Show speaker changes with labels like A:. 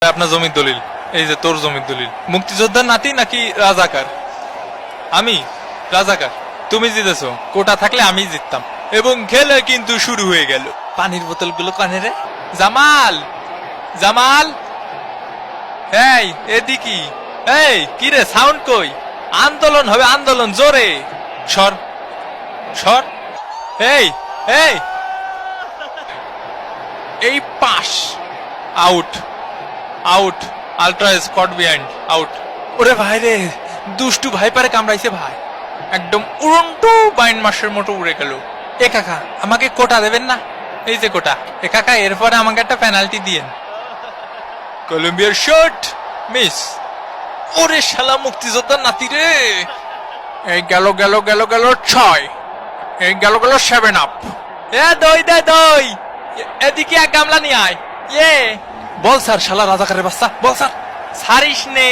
A: আপনার জমির দলিল, এই যে তোর জমির দলিল। মুক্তিযোদ্ধার নাতি নাকি রাজাকার? আমি রাজাকার। তুমি জিতেছো, কোটা থাকলে আমি জিততাম। এবং খেলা কিন্তু শুরু হয়ে গেল। পানির বোতলগুলো কানে রে। জামাল, জামাল, এই এদিকে। এই কি রে, সাউন্ড কই? আন্দোলন হবে, আন্দোলন, জোরে সর সর। এই এই এই pass, out out, ultra Scott behind, out. ওরে ভাই রে, দুষ্টু ভাই পারে কামড়াইছে ভাই, একদম উড়ন্টু বাইন মাসের মতো উড়ে গেল। এ কাকা, আমাকে কোটা দেবেন না? এই যে কোটা। এ কাকা, এরপরে আমাকে একটা পেনাল্টি দিয়েন। কলম্বিয়ার শট মিস। ওরে শালা মুক্তিযোদ্ধার নাতি রে। এই গেল গেল গেল গেল 6, এই গেল গেল 7 আপ। এ দই দে দই, এদিকে এক গামলা নিয়ে আয়। ইয়ে বল স্যার, শালা রাজাকারের বাচ্চা, বল স্যার। ছাড়িস নে।